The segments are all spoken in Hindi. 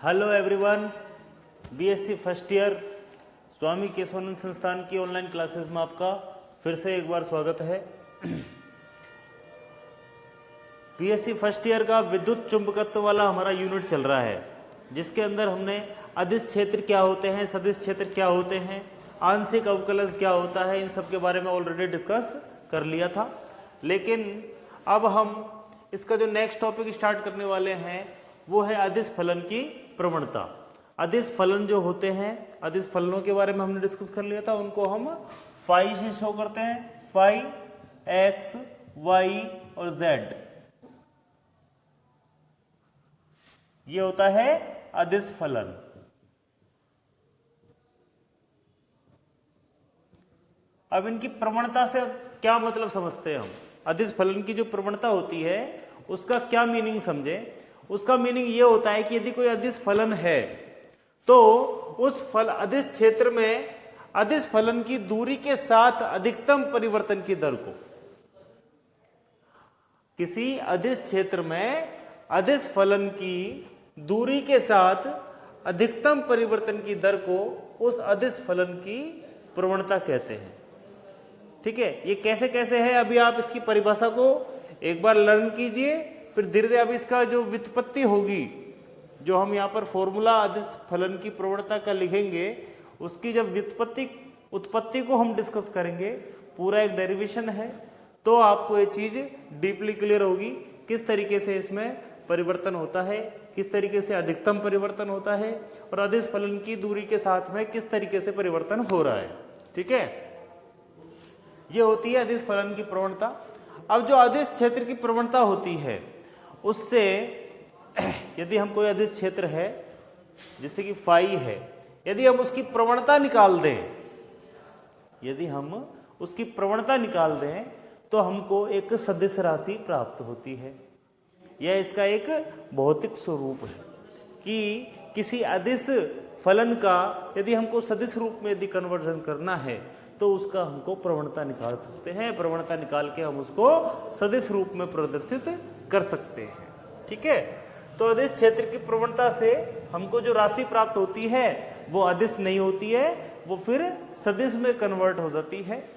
Hello everyone, BSc first year Swami Keshvanand Sansthan की ऑनलाइन क्लासेस में आपका फिर से एक बार स्वागत है। बीएससी फर्स्ट ईयर का विद्युत चुंबकत्व वाला हमारा यूनिट चल रहा है, जिसके अंदर हमने अदिश क्षेत्र क्या होते हैं, सदिश क्षेत्र क्या होते हैं, आंशिक अवकलज क्या होता है, इन सब के बारे में ऑलरेडी डिस्कस कर लिया था। लेकिन अब हम इसका जो नेक्स्ट टॉपिक स्टार्ट करने वाले हैं वो है अदिश फलन की प्रवणता। अदिश फलन जो होते हैं, अदिश फलनों के बारे में हमने डिस्कस कर लिया था, उनको हम फाई से शो करते हैं। फाई एक्स वाई और जेड, ये होता है अदिश फलन। अब इनकी प्रवणता से क्या मतलब समझते हैं हम? अदिश फलन की जो प्रवणता होती है उसका क्या मीनिंग समझे। उसका मीनिंग ये होता है कि यदि कोई अदिश फलन है तो उस अदिश क्षेत्र में अदिश फलन की दूरी के साथ अधिकतम परिवर्तन की दर को, किसी अदिश क्षेत्र में अदिश फलन की दूरी के साथ अधिकतम परिवर्तन की दर को उस अदिश फलन की प्रवणता कहते हैं। ठीक है, ये कैसे कैसे है अभी आप इसकी परिभाषा को एक बार लर्न कीजिए, फिर धीरे धीरे अब इसका जो व्युत्पत्ति होगी, जो हम यहाँ पर फॉर्मूला अदिश फलन की प्रवणता का लिखेंगे, उसकी जब उत्पत्ति को हम डिस्कस करेंगे, पूरा एक डेरिवेशन है, तो आपको ये चीज डीपली क्लियर होगी किस तरीके से इसमें परिवर्तन होता है, किस तरीके से अधिकतम परिवर्तन होता है और अदिश फलन की दूरी के साथ में किस तरीके से परिवर्तन हो रहा है। ठीक है, ये होती है अदिश फलन की प्रवणता। अब जो अदिश क्षेत्र की प्रवणता होती है उससे यदि हम कोई अदिश क्षेत्र है जैसे कि फाई है, यदि हम उसकी प्रवणता निकाल दें, तो हमको एक सदिश राशि प्राप्त होती है। यह इसका एक भौतिक स्वरूप है कि किसी अदिश फलन का यदि हमको सदिश रूप में यदि कन्वर्जन करना है तो उसका हमको प्रवणता निकाल सकते हैं। प्रवणता निकाल के हम उसको सदिश रूप में प्रदर्शित कर सकते हैं। ठीक है, तो अदिश क्षेत्र की प्रवणता से हमको जो राशि प्राप्त होती है वो अदिश नहीं होती है, वो फिर सदिश में कन्वर्ट हो जाती है।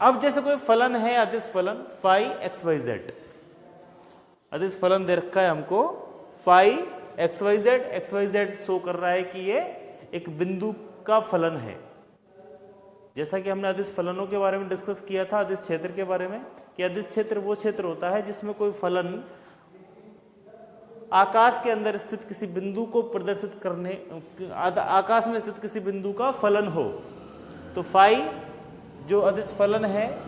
अब जैसे कोई फलन है, अदिश फलन फाई एक्स वाई जेड, अदिश फलन दे रखा है हमको phi x y z show कर रहा है कि ये एक बिंदु का फलन है। जैसा कि हमने अदिश फलनों के बारे में डिस्कस किया था, अदिश क्षेत्र के बारे में, कि अदिश क्षेत्र वो क्षेत्र होता है जिसमें कोई फलन आकाश के अंदर स्थित किसी बिंदु को प्रदर्शित करने, आकाश में स्थित किसी बिंदु का फलन हो। तो फाई जो अदिश फलन है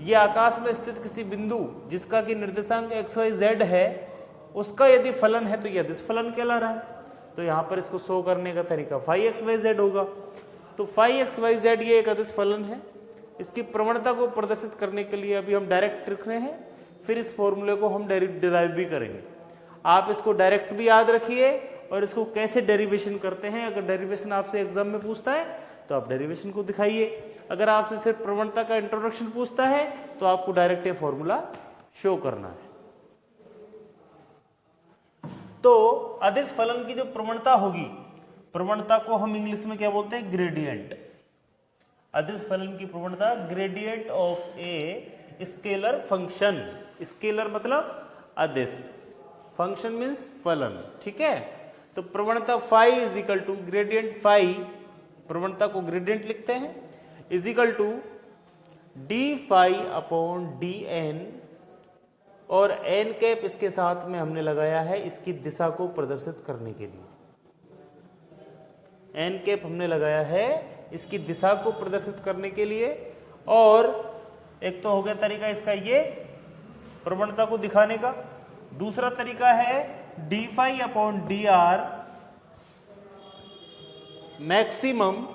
ये आकाश में स्थित किसी बिंदु जिसका कि निर्देशांक एक्स वाई जेड है, उसका यदि फलन है तो ये अदिश फलन कहला रहा है। तो यहां पर इसको शो करने का तरीका फाई एक्स वाई जेड होगा। तो फाई एक्स वाई जेड ये एक अदिश फलन है। इसकी प्रवणता को प्रदर्शित करने के लिए अभी हम डायरेक्ट लिख रहे हैं, फिर इस फॉर्मूले को हम डिराइव भी करेंगे। आप इसको डायरेक्ट भी याद रखिए और इसको कैसे डेरिवेशन करते हैं, अगर डेरिवेशन आपसे एग्जाम में पूछता है तो आप डेरिवेशन को दिखाइए। अगर आपसे सिर्फ प्रवणता का इंट्रोडक्शन पूछता है तो आपको डायरेक्ट ये फॉर्मूला शो करना है। तो अदिश फलन की जो प्रवणता होगी, प्रवणता को हम इंग्लिश में क्या बोलते हैं? ग्रेडियंट। अदिश फलन की प्रवणता gradient of a scalar function. Scalar मतलब अदिश, फंक्शन मीन्स फलन। ठीक है, तो प्रवणता phi is equal to gradient phi, प्रवणता को ग्रेडियंट लिखते हैं, is equal to d phi upon d n, और एन कैप इसके साथ में हमने लगाया है इसकी दिशा को प्रदर्शित करने के लिए। एन कैप हमने लगाया है इसकी दिशा को प्रदर्शित करने के लिए। और एक तो हो गया तरीका इसका ये प्रवणता को दिखाने का, दूसरा तरीका है d phi upon d are maximum.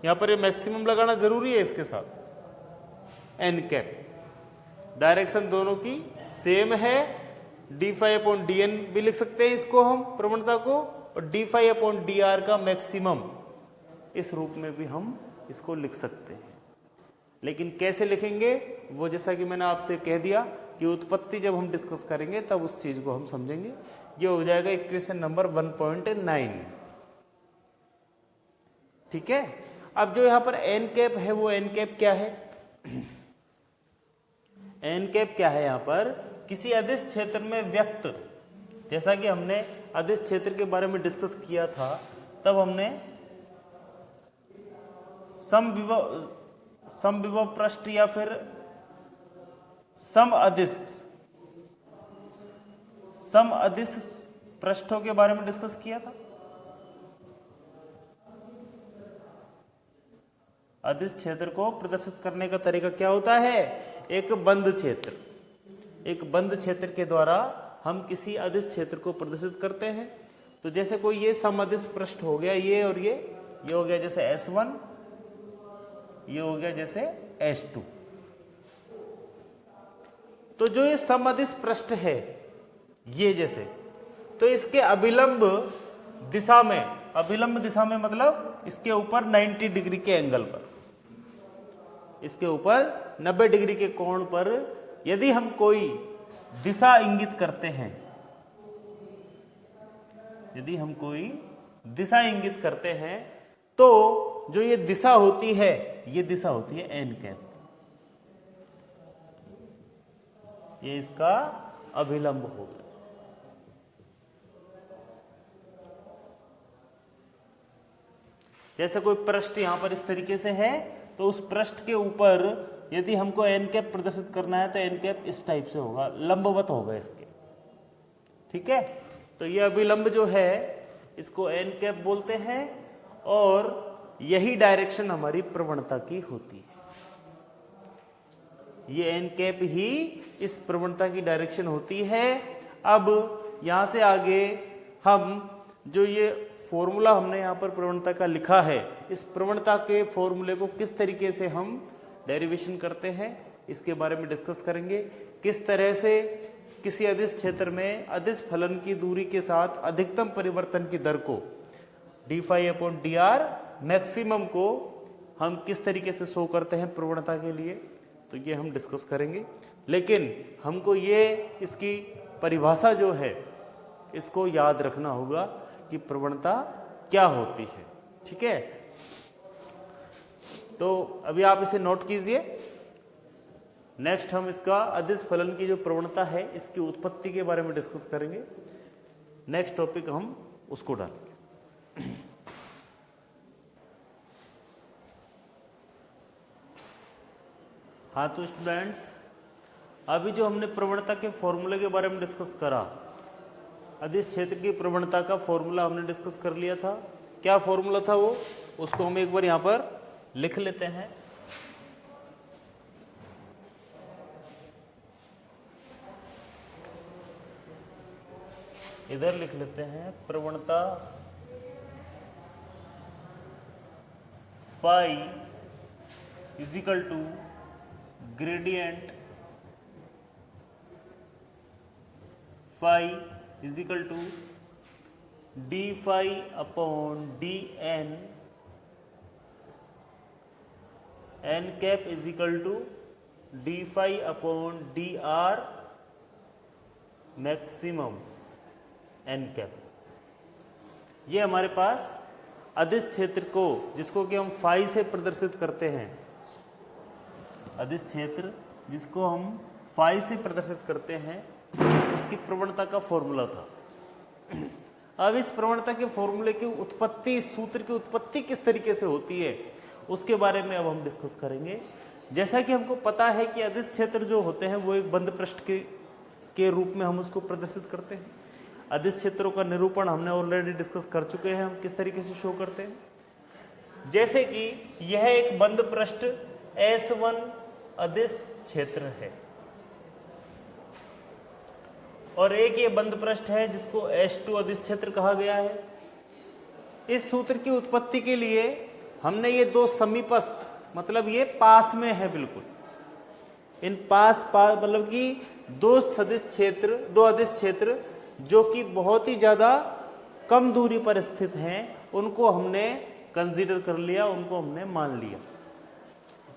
यहां पर ये मैक्सिमम लगाना जरूरी है इसके साथ। एन कैप डायरेक्शन दोनों की सेम है, d phi upon d n भी लिख सकते हैं इसको हम प्रवणता को, और d phi upon d r का मैक्सिमम इस रूप में भी हम इसको लिख सकते हैं। लेकिन कैसे लिखेंगे वो जैसा कि मैंने आपसे कह दिया कि उत्पत्ति जब हम डिस्कस करेंगे तब उस चीज को हम समझेंगे। ये हो जाएगा इक्वेशन नंबर 1.9। ठीक है। अब जो यहां पर एन कैप है वो एन कैप क्या है? एन कैप क्या है? यहां पर किसी अदिश क्षेत्र में व्यक्त, जैसा कि हमने अदिश क्षेत्र के बारे में डिस्कस किया था, तब हमने समविभव पृष्ठ या फिर सम अदिश पृष्ठों के बारे में डिस्कस किया था। अदिश क्षेत्र को प्रदर्शित करने का तरीका क्या होता है? एक बंद क्षेत्र, एक बंद क्षेत्र के द्वारा हम किसी अदिश क्षेत्र को प्रदर्शित करते हैं। तो जैसे कोई ये समअदिश पृष्ठ हो गया, ये और ये हो गया जैसे S1, ये हो गया जैसे S2। तो जो ये समअदिश पृष्ठ है ये जैसे, तो इसके अभिलंब दिशा में मतलब इसके ऊपर 90 डिग्री के एंगल पर, इसके ऊपर 90 डिग्री के कोण पर यदि हम कोई दिशा इंगित करते हैं, यदि हम कोई दिशा इंगित करते हैं, तो जो ये दिशा होती है, ये दिशा होती है एन कैप। ये इसका अभिलंब हो गया। जैसे कोई पृष्ठ यहां पर इस तरीके से है, तो उस पृष्ठ के ऊपर यदि हमको एन कैप प्रदर्शित करना है तो एन कैप इस टाइप से होगा, लंबवत होगा इसके। ठीक है। तो ये अभिलंब जो है इसको एन कैप बोलते हैं और यही डायरेक्शन हमारी प्रवणता की होती है। ये एन कैप ही इस प्रवणता की डायरेक्शन होती है। अब यहां से आगे हम जो ये फॉर्मूला हमने यहां पर प्रवणता का लिखा है, इस प्रवणता के फॉर्मूले को किस तरीके से हम डेरिवेशन करते हैं इसके बारे में डिस्कस करेंगे। किस तरह से किसी अदिश क्षेत्र में अदिश फलन की दूरी के साथ अधिकतम परिवर्तन की दर को d∅/dr मैक्सिमम को हम किस तरीके से शो करते हैं प्रवणता के लिए, तो ये हम डिस्कस करेंगे। लेकिन हमको ये इसकी परिभाषा जो है इसको याद रखना होगा कि प्रवणता क्या होती है। ठीक है। तो अभी आप इसे नोट कीजिए। नेक्स्ट हम इसका अदिश फलन की जो प्रवणता है इसकी उत्पत्ति के बारे में डिस्कस करेंगे। नेक्स्ट टॉपिक हम उसको डालेंगे। हाँ, तो स्टूडेंट्स अभी जो हमने प्रवणता के फॉर्मूले के बारे में डिस्कस करा, अदिश क्षेत्र की प्रवणता का फॉर्मूला हमने डिस्कस कर लिया था। क्या फॉर्मूला था वो, उसको हम एक बार यहां पर लिख लेते हैं। इधर लिख लेते हैं प्रवणता phi is equal to gradient phi is equal to d∅/dn n cap is equal to d∅/dr maximum n कैप। ये हमारे पास अदिश क्षेत्र को, जिसको कि हम फाई से प्रदर्शित करते हैं, अदिश क्षेत्र जिसको हम फाई से प्रदर्शित करते हैं, उसकी प्रवणता का फॉर्मूला था। अब इस प्रवणता के फॉर्मूले की उत्पत्ति, सूत्र की उत्पत्ति किस तरीके से होती है उसके बारे में अब हम डिस्कस करेंगे। जैसा कि हमको पता है कि अदिश क्षेत्र जो होते हैं वो एक बंद पृष्ठ के रूप में हम उसको प्रदर्शित करते हैं। अदिश क्षेत्रों का निरूपण हमने ऑलरेडी डिस्कस कर चुके हैं, हम किस तरीके से शो करते हैं। जैसे कि यह एक बंद पृष्ठ S1 अदिश क्षेत्र है और एक ये बंद पृष्ठ है जिसको S2 अदिश क्षेत्र कहा गया है। इस सूत्र की उत्पत्ति के लिए हमने ये दो समीपस्थ, मतलब ये पास में है बिल्कुल, इन पास मतलब कि दो अदिश क्षेत्र जो कि बहुत ही ज्यादा कम दूरी पर स्थित हैं, उनको हमने कंसीडर कर लिया, उनको हमने मान लिया।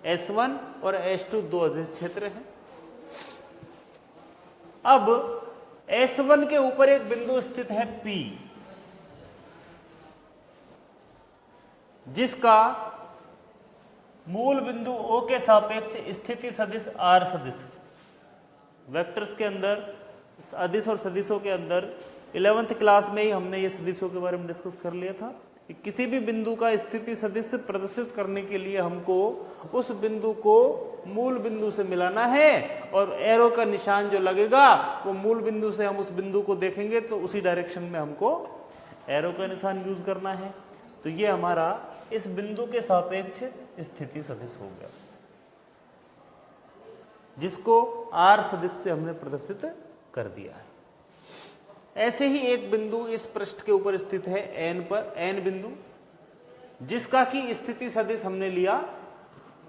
S1 और S2 दो अदिश क्षेत्र हैं। अब S1 के ऊपर एक बिंदु स्थित है P, जिसका मूल बिंदु O के सापेक्ष स्थिति सदिश R सदिश। वेक्टर्स के अंदर, अदिश और सदिशों के अंदर 11th क्लास में ही हमने ये सदिशों के बारे में डिस्कस कर लिया था कि किसी भी बिंदु का स्थिति सदिश प्रदर्शित करने के लिए हमको उस बिंदु को मूल बिंदु से मिलाना है, और एरो का निशान जो लगेगा वो मूल बिंदु से हम उस बिंदु को देखेंगे तो उसी डायरेक्शन में हमको एरो का निशान यूज करना है। तो ये हमारा इस बिंदु के सापेक्ष स्थिति सदिश हो गया, जिसको R सदिश से हमने प्रदर्शित कर दिया है। ऐसे ही एक बिंदु इस पृष्ठ के ऊपर स्थित है N पर, N बिंदु, जिसका की स्थिति सदिश हमने लिया,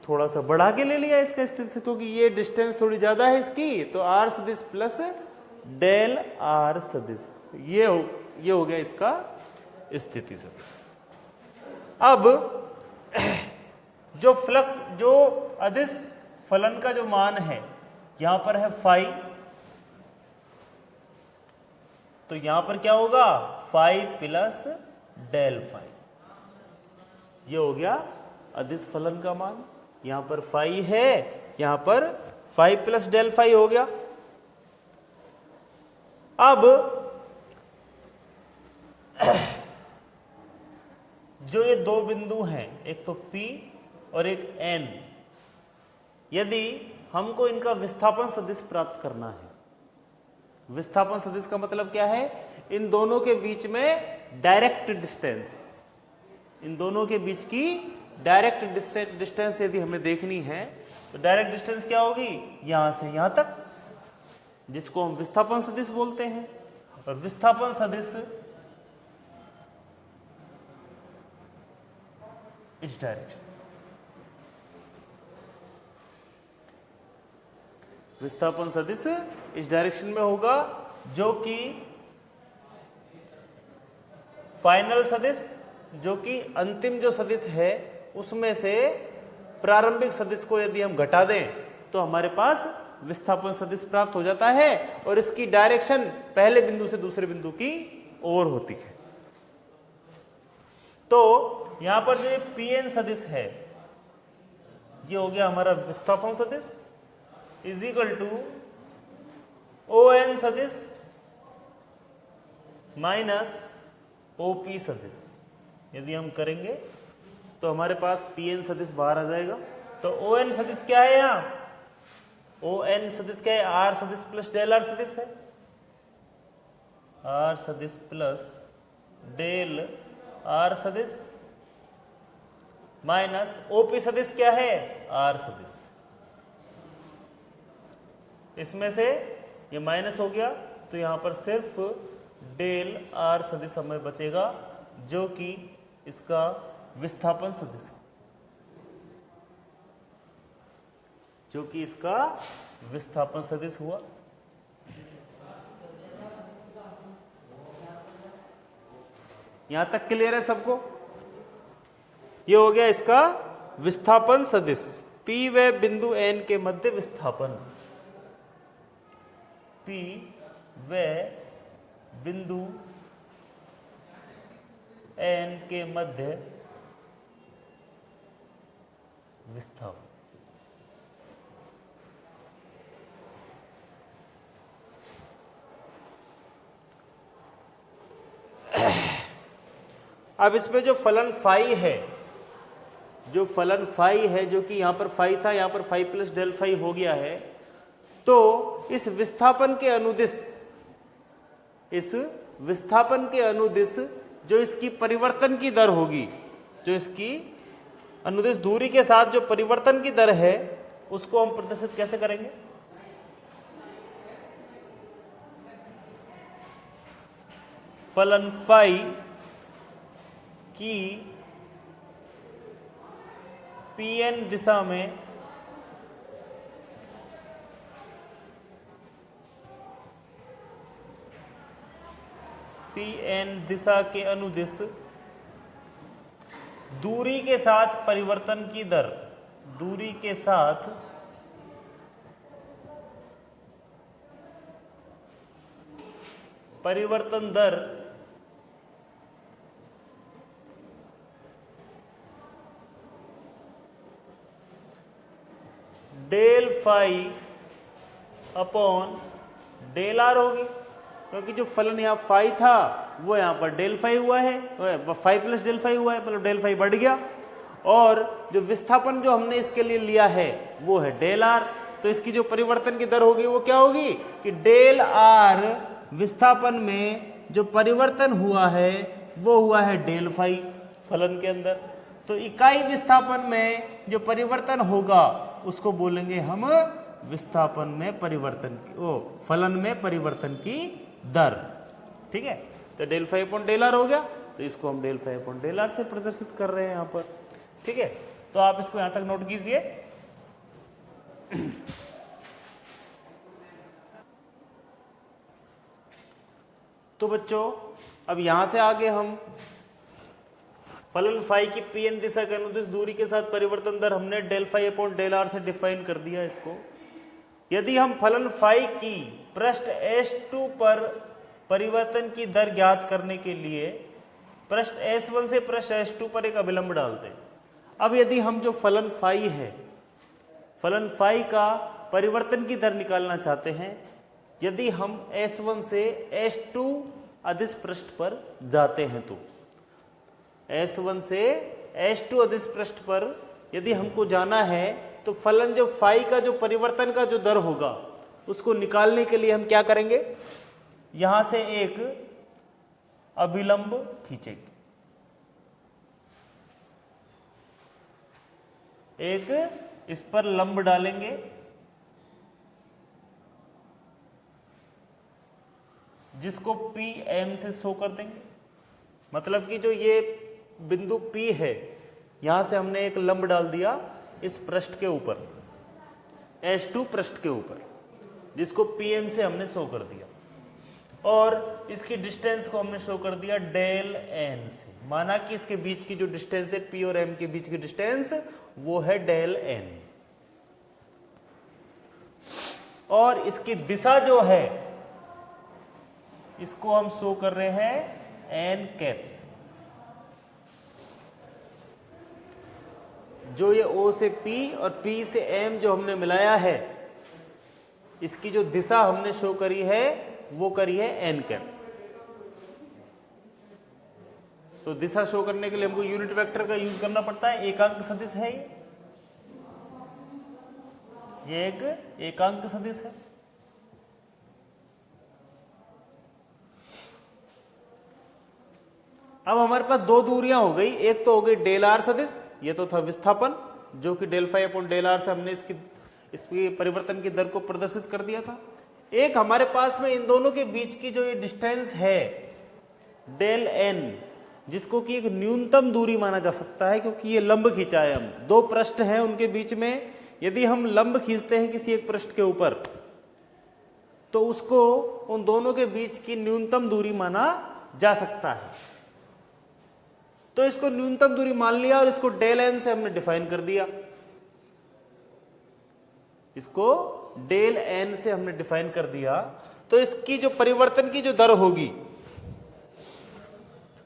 थोड़ा सा बढ़ा के ले लिया इसका स्थिति से, क्योंकि ये डिस्टेंस थोड़ी ज्यादा है इसकी, तो R सदिश प्लस डेल R सदिश, ये हो गया इसका स्थिति सदिश। अब जो अदिश फलन का जो मान है यहां पर है फाई, तो यहां पर क्या होगा, फाई प्लस डेल फाई, ये हो गया अदिश फलन का मान। यहां पर फाई है, यहां पर फाई प्लस डेल फाई हो गया। अब जो ये दो बिंदु हैं, एक तो P और एक N, यदि हमको इनका विस्थापन सदिश प्राप्त करना है, विस्थापन सदिश का मतलब क्या है, इन दोनों के बीच में डायरेक्ट डिस्टेंस, इन दोनों के बीच की डायरेक्ट डिस्टेंस यदि हमें देखनी है, तो डायरेक्ट डिस्टेंस क्या होगी, यहां से यहां तक, जिसको हम विस्थापन सदिश बोलते हैं। और विस्थापन सदिश इस डायरेक्शन, विस्थापन सदिश इस डायरेक्शन में होगा, जो कि फाइनल सदिश, जो कि अंतिम जो सदिश है उसमें से प्रारंभिक सदिश को यदि हम घटा दें तो हमारे पास विस्थापन सदिश प्राप्त हो जाता है, और इसकी डायरेक्शन पहले बिंदु से दूसरे बिंदु की ओर होती है। तो यहां पर जो Pn सदिश है, ये हो गया हमारा विस्थापन सदिश, इज इक्वल टू ON सदिश माइनस OP सदिश। यदि हम करेंगे तो हमारे पास Pn सदिश बाहर आ जाएगा। तो ON सदिश क्या है, यहां ON सदिश क्या है, R सदिश प्लस डेल R सदिश है, R सदिश प्लस डेल R सदिश माइनस OP सदिश क्या है, R सदिश। इसमें से ये माइनस हो गया, तो यहां पर सिर्फ डेल R सदिश हमें बचेगा, जो कि इसका विस्थापन सदिश, जो कि इसका विस्थापन सदिश हुआ। यहां तक क्लियर है सबको? ये हो गया इसका विस्थापन सदिश, P व बिंदु N के मध्य विस्थापन, P व बिंदु N के मध्य विस्थापन। अब इसमें जो फलन फाई है, जो फलन फाई है, जो कि यहां पर फाई था, यहां पर फाई प्लस डेल फाई हो गया है, तो इस विस्थापन के अनुदिश, इस विस्थापन के अनुदिश जो इसकी परिवर्तन की दर होगी, जो इसकी अनुदिश दूरी के साथ जो परिवर्तन की दर है, उसको हम प्रदर्शित कैसे करेंगे? फलन फाई की Pn दिशा में Pn दिशा के अनुदिश दूरी के साथ परिवर्तन की दर, दूरी के साथ परिवर्तन दर del phi upon del R होगी, क्योंकि जो फलन यहाँ फाई था वो यहाँ पर डेल फाई हुआ है, फाई प्लस डेल फाई हुआ है, मतलब डेल फाई बढ़ गया, और जो विस्थापन जो हमने इसके लिए लिया है वो है डेल आर। तो इसकी जो परिवर्तन की दर होगी वो क्या होगी कि डेल आर विस्थापन में जो परिवर्तन हुआ है वो हुआ है डेल फाई फलन के अंदर। तो इकाई विस्थापन में जो परिवर्तन होगा उसको बोलेंगे हम विस्थापन में परिवर्तन की, फलन में परिवर्तन की दर। ठीक है, तो del phi upon del r हो गया, तो इसको हम del phi upon del r से प्रदर्शित कर रहे हैं यहां पर। ठीक है, तो आप इसको यहां तक नोट कीजिए। तो बच्चों अब यहां से आगे हम फलन फाई की पी एन दिशा के अनुदिश दूरी के साथ परिवर्तन दर हमने del phi upon del r से डिफाइन कर दिया इसको। यदि हम फलन फाई की पृष्ठ S2 पर परिवर्तन की दर ज्ञात करने के लिए पृष्ठ S1 से पृष्ठ S2 पर एक अभिलंब डालते हैं। अब यदि हम जो फलन फाई है, फलन फाई का परिवर्तन की दर निकालना चाहते हैं, यदि हम S1 से S2 अदिश पृष्ठ पर जाते हैं, तो S1 से S2 अदिश पृष्ठ पर यदि हमको जाना है तो फलन जो फाई का जो परिवर्तन का जो दर होगा उसको निकालने के लिए हम क्या करेंगे, यहां से एक अभिलंब खींचेंगे, एक इस पर लंब डालेंगे, जिसको PM से शो कर देंगे। मतलब कि जो ये बिंदु P है, यहां से हमने एक लंब डाल दिया इस पृष्ठ के ऊपर, S2 पृष्ठ के ऊपर, जिसको PM से हमने शो कर दिया, और इसकी डिस्टेंस को हमने शो कर दिया डेल N से। माना कि इसके बीच की जो डिस्टेंस है P और M के बीच की डिस्टेंस वो है डेल N, और इसकी दिशा जो है इसको हम शो कर रहे हैं N कैप से। जो ये O से P और P से M जो हमने मिलाया है, इसकी जो दिशा हमने शो करी है वो करी है N कैप। तो दिशा शो करने के लिए हमको यूनिट वेक्टर का यूज करना पड़ता है। एकांक सदिश है ये एक एकांक सदिश है। अब हमारे पास दो दूरियां हो गई, एक तो हो गई डेल आर सदिश, ये तो था विस्थापन जो कि del phi upon del r से हमने इसकी परिवर्तन की दर को प्रदर्शित कर दिया था। एक हमारे पास में इन दोनों के बीच की जो ये डिस्टेंस है डेल एन, जिसको कि एक न्यूनतम दूरी माना जा सकता है, क्योंकि ये लंब खींचा है, हम दो पृष्ठ हैं उनके बीच में यदि हम लंब खींचते हैं किसी एक पृष्ठ के ऊपर, तो उसको उन दोनों के बीच की न्यूनतम दूरी माना जा सकता है। तो इसको न्यूनतम दूरी मान लिया और इसको डेल एन से हमने डिफाइन कर दिया, इसको डेल एन से हमने डिफाइन कर दिया। तो इसकी जो परिवर्तन की जो दर होगी,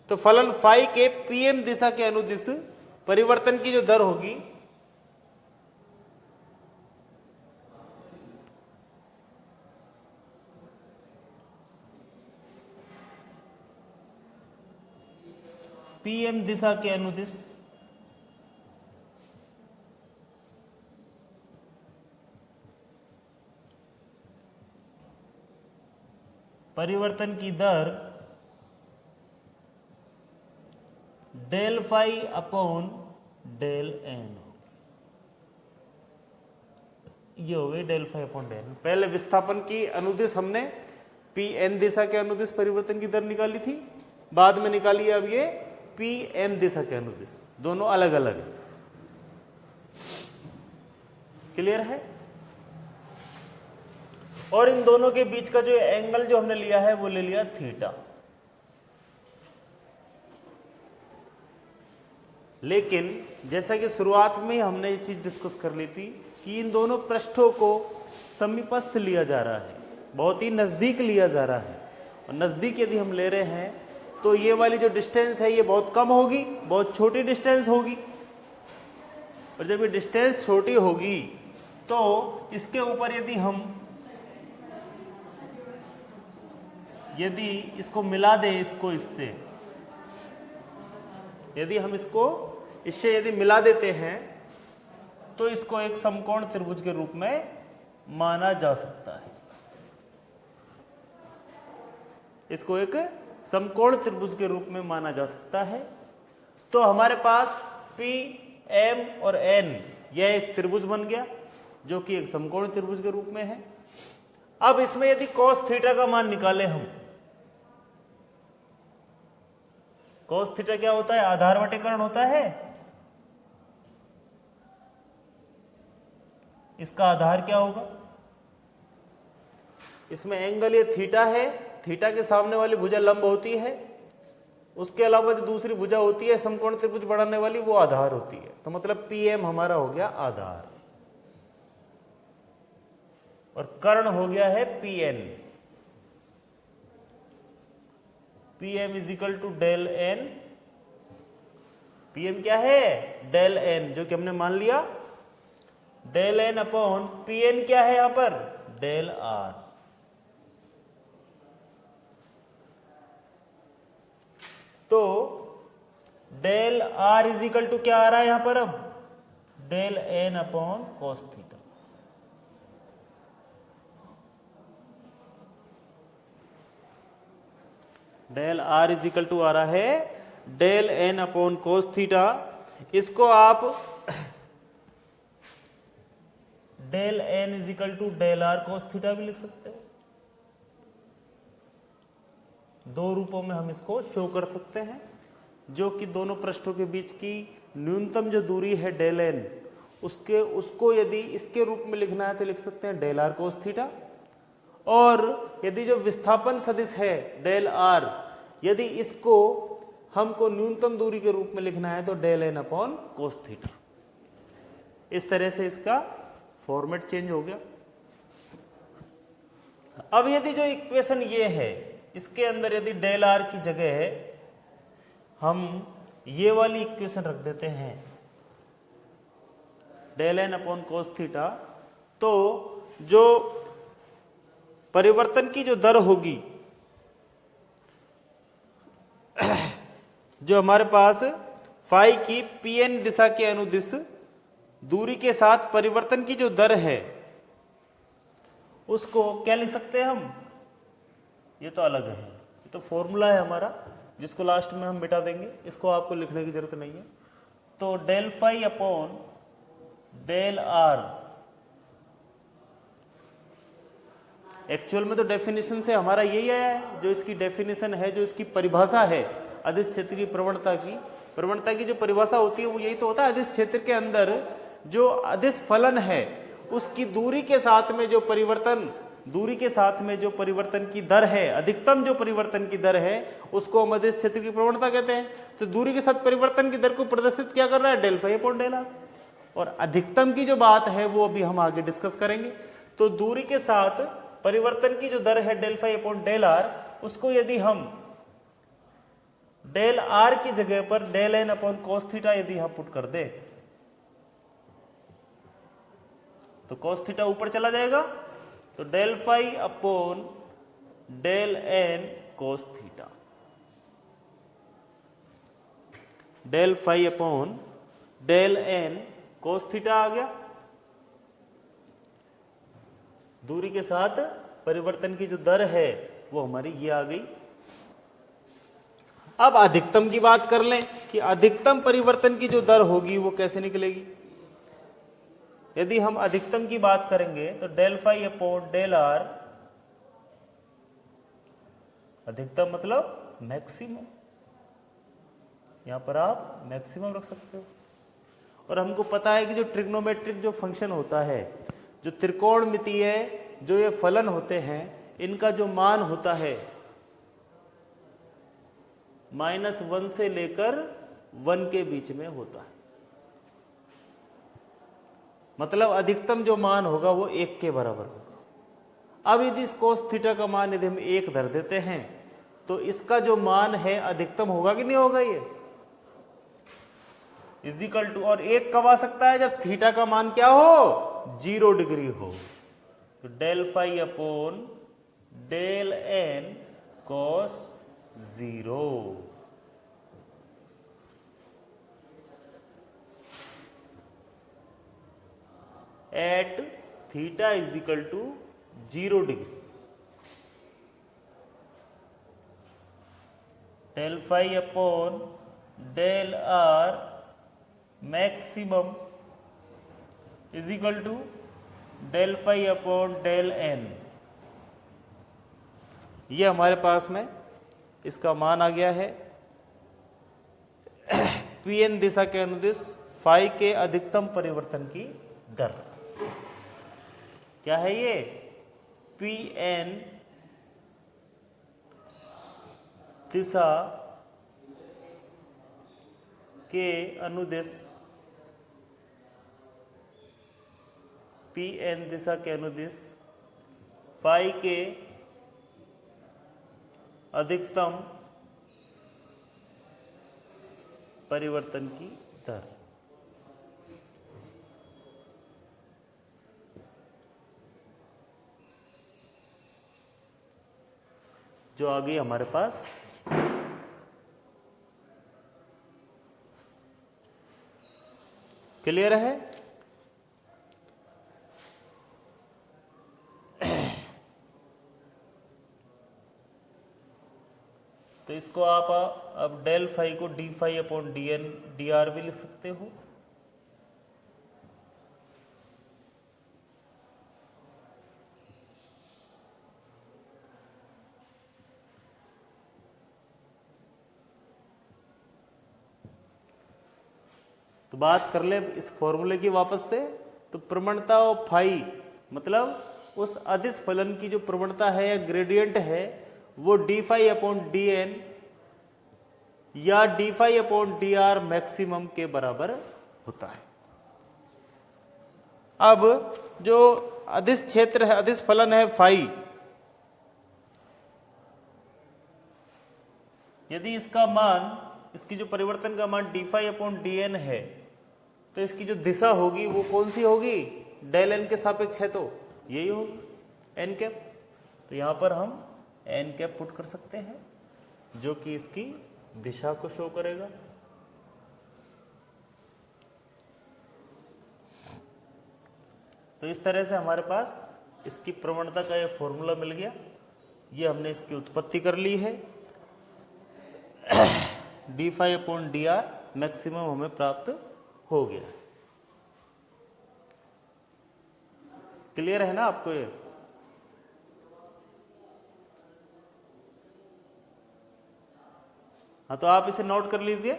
तो फलन फाई के PM दिशा के अनुदिश परिवर्तन की जो दर होगी PM दिशा के अनुदिश परिवर्तन की दर del phi upon del N, ये हो गई डेल फाई अपॉन डेल। पहले विस्थापन की अनुदिश हमने PM दिशा के अनुदिश परिवर्तन की दर निकाली थी, बाद में निकाली है अब ये PM दिशा के अनुदिश, दोनों अलग अलग। क्लियर है? और इन दोनों के बीच का जो एंगल जो हमने लिया है वो ले लिया थीटा। लेकिन जैसा कि शुरुआत में हमने ये चीज डिस्कस कर ली थी कि इन दोनों पृष्ठों को समीपस्थ लिया जा रहा है, बहुत ही नजदीक लिया जा रहा है। और नजदीक यदि हम ले रहे हैं तो ये वाली जो डिस्टेंस है ये बहुत कम होगी, बहुत छोटी डिस्टेंस होगी। और जब ये डिस्टेंस छोटी होगी तो इसके ऊपर यदि इसको मिला दें, इसको इससे, यदि हम इसको इससे यदि मिला देते हैं तो इसको एक समकोण त्रिभुज के रूप में माना जा सकता है। इसको एक समकोण त्रिभुज के रूप में माना जा सकता है। तो हमारे पास P, M और N यह एक त्रिभुज बन गया जो कि एक समकोण त्रिभुज के रूप में है। अब इसमें यदि cos थीटा का मान निकालें हम, cos थीटा क्या होता है? आधार वटीकरण होता है। इसका आधार क्या होगा? इसमें एंगल ये थीटा है, थीटा के सामने वाली भुजा लंब होती है, उसके अलावा जो दूसरी भुजा होती है समकोण त्रिभुज बनाने वाली वो आधार होती है। तो मतलब PM हमारा हो गया आधार और कर्ण हो गया है PN। PM is equal to del N। PM क्या है? डेल N, जो कि हमने मान लिया डेल N अपॉन PN क्या है यहां पर? Del R। तो del R is equal to क्या आ रहा है यहां पर? अब del N upon cos theta. Del R is equal to आ रहा है del N upon cos theta. इसको आप del N is equal to del R cos theta भी लिख सकते हैं। दो रूपों में हम इसको शो कर सकते हैं, जो कि दोनों पृष्ठों के बीच की न्यूनतम जो दूरी है डेल N, उसको यदि इसके रूप में लिखना है तो लिख सकते हैं डेल R कोस थीटा। और यदि जो विस्थापन सदिश है डेल R, यदि इसको हमको न्यूनतम दूरी के रूप में लिखना है तो del N upon cos theta. इस तरह से इसका फॉर्मेट चेंज हो गया। अब यदि जो इक्वेशन ये है, इसके अंदर यदि डेल R की जगह है हम ये वाली इक्वेशन रख देते हैं del N upon cos theta, तो जो परिवर्तन की जो दर होगी, जो हमारे पास फाई की PN दिशा के अनुदिश दूरी के साथ परिवर्तन की जो दर है, उसको क्या लिख सकते हैं हम? ये तो अलग है, ये तो फॉर्मूला है हमारा, जिसको लास्ट में हम मिटा देंगे, इसको आपको लिखने की जरूरत नहीं है। तो del phi upon del R, actual में तो डेफिनेशन से हमारा यही आया है, जो इसकी डेफिनेशन है, जो इसकी परिभाषा है अदिश क्षेत्र की प्रवणता की जो परिभाषा होती है वो यही तो होता है। अदिश क्षेत्र के अंदर जो अदिश फलन है उसकी दूरी के साथ में जो परिवर्तन की दर है, अधिकतम जो परिवर्तन की दर है, उसको हम अदिश क्षेत्र की प्रवणता कहते हैं। तो दूरी के साथ परिवर्तन की दर को प्रदर्शित क्या कर रहा है? Del phi upon del R। और अधिकतम की जो बात है वो अभी हम आगे डिस्कस करेंगे। तो दूरी के साथ परिवर्तन की जो दर है del phi upon del R, उसको यदि हम डेल R की जगह पर del N upon cos theta यदि हम पुट कर दे तो कोस थीटा ऊपर चला जाएगा, तो del phi upon del N cos theta, del phi upon del N cos theta आ गया। दूरी के साथ परिवर्तन की जो दर है वो हमारी ये आ गई। अब अधिकतम की बात कर लें कि अधिकतम परिवर्तन की जो दर होगी वो कैसे निकलेगी। यदि हम अधिकतम की बात करेंगे तो del phi upon del R, अधिकतम मतलब मैक्सिमम, यहां पर आप मैक्सिमम रख सकते हो। और हमको पता है कि जो ट्रिग्नोमेट्रिक जो फंक्शन होता है, जो त्रिकोणमितीय जो ये फलन होते हैं, इनका जो मान होता है -1 से लेकर 1 के बीच में होता है। मतलब अधिकतम जो मान होगा वो 1 के बराबर होगा। अब यदि इस cos थीटा का मान यदि हम 1 धर देते हैं तो इसका जो मान है अधिकतम होगा कि नहीं होगा, ये इजिकल टू, और 1 कब आ सकता है, जब थीटा का मान क्या हो, 0 डिग्री हो। तो del phi upon del n cos 0 at theta is equal to 0 degree. Del phi upon del r maximum is equal to del phi upon del N. ये हमारे पास में इसका मान आ गया है। पी एन दिशा के अनुदिश फाई के अधिकतम परिवर्तन की दर क्या है, ये पी एन दिशा के अनुदिश, पी एन दिशा के अनुदिश फाई के अधिकतम परिवर्तन की दर। जो आ गई हमारे पास क्लियर है। तो इसको आप अब डेल फाई को d phi upon d n d r भी लिख सकते हो। तो बात कर ले इस फॉर्मूले की वापस से। तो प्रवणता ऑफ फाई मतलब उस अदिश फलन की जो प्रवणता है या ग्रेडियंट है वो d phi upon d N या d phi upon d are maximum के बराबर होता है। अब जो अदिश क्षेत्र है, अदिश फलन है फाई, यदि इसका मान, इसकी जो परिवर्तन का मान d phi upon d n है तो इसकी जो दिशा होगी वो कौन सी होगी, डेल एन के सापेक्ष है तो यही होगी एन कैप। तो यहां पर हम एन कैप पुट कर सकते हैं जो कि इसकी दिशा को शो करेगा। तो इस तरह से हमारे पास इसकी प्रवणता का ये फॉर्मूला मिल गया। ये हमने इसकी उत्पत्ति कर ली है। D phi upon d are maximum हमें प्राप्त हो गया। क्लियर है ना आपको ये। हाँ, तो आप इसे नोट कर लीजिए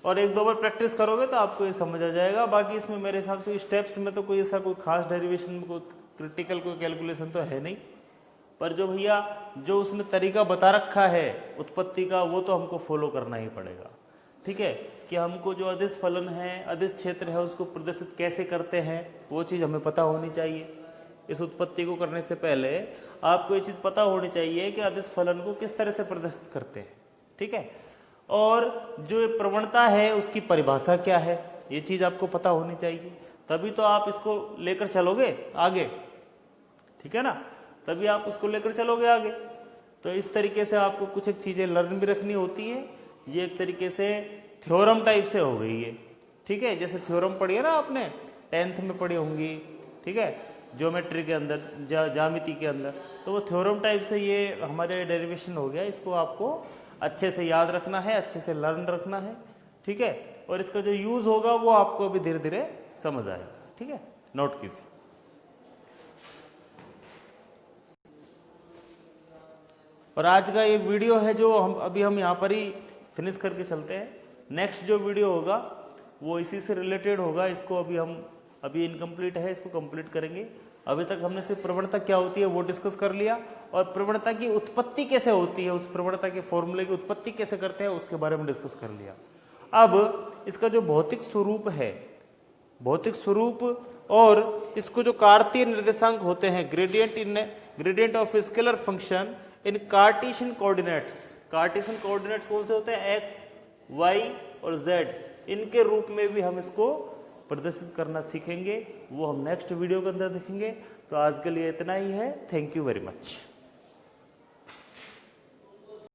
और एक दो बार प्रैक्टिस करोगे तो आपको ये समझ आ जाएगा। बाकी इसमें मेरे हिसाब से स्टेप्स में तो कोई ऐसा कोई खास डेरिवेशन में कोई क्रिटिकल कोई कैलकुलेशन तो है नहीं, पर जो भैया जो उसने तरीका बता रखा है उत्पत्ति का वो तो हमको फॉलो करना ही पड़ेगा। ठीक है, कि हमको जो अदिश फलन है, अदिश क्षेत्र है, उसको प्रदर्शित कैसे करते हैं वो चीज़ हमें पता होनी चाहिए। इस उत्पत्ति को करने से पहले आपको ये चीज़ पता होनी चाहिए कि अदिश फलन को किस तरह से प्रदर्शित करते हैं। ठीक है, और जो प्रवणता है उसकी परिभाषा क्या है ये चीज़ आपको पता होनी चाहिए, तभी तो आप इसको लेकर चलोगे आगे। ठीक है ना, तभी आप उसको लेकर चलोगे आगे। तो इस तरीके से आपको कुछ एक चीज़ें लर्न भी रखनी होती है। ये एक तरीके से थ्योरम टाइप से हो गई है। ठीक है, जैसे थ्योरम पढ़ी है ना आपने 10th में पढ़ी होंगी। ठीक है, ज्योमेट्री के अंदर, ज्यामिति के अंदर, तो वो थ्योरम टाइप से ये हमारे डेरिवेशन हो गया। इसको आपको अच्छे से याद रखना है, अच्छे से लर्न रखना है। ठीक है, और इसका जो यूज होगा वो आपको अभी धीरे धीरे समझ आएगा। ठीक है, नोट कीजिए। और आज का ये वीडियो है जो हम यहाँ पर ही फिनिश करके चलते हैं। नेक्स्ट जो वीडियो होगा वो इसी से रिलेटेड होगा। इसको अभी इनकम्प्लीट है, इसको कंप्लीट करेंगे। अभी तक हमने सिर्फ प्रवणता क्या होती है वो डिस्कस कर लिया, और प्रवणता की उत्पत्ति कैसे होती है, उस प्रवणता के फॉर्मूले की उत्पत्ति कैसे करते हैं उसके बारे में डिस्कस कर लिया। अब इसका जो भौतिक स्वरूप है, भौतिक स्वरूप और इसको जो कार्तीय निर्देशांक होते हैं, gradient of scalar function in Cartesian coordinates, Cartesian coordinates कौन से होते हैं, एक्स, वाई और जेड, इनके रूप में भी हम इसको प्रदर्शित करना सीखेंगे, वो हम नेक्स्ट वीडियो के अंदर देखेंगे। तो आज के लिए इतना ही है। Thank you very much.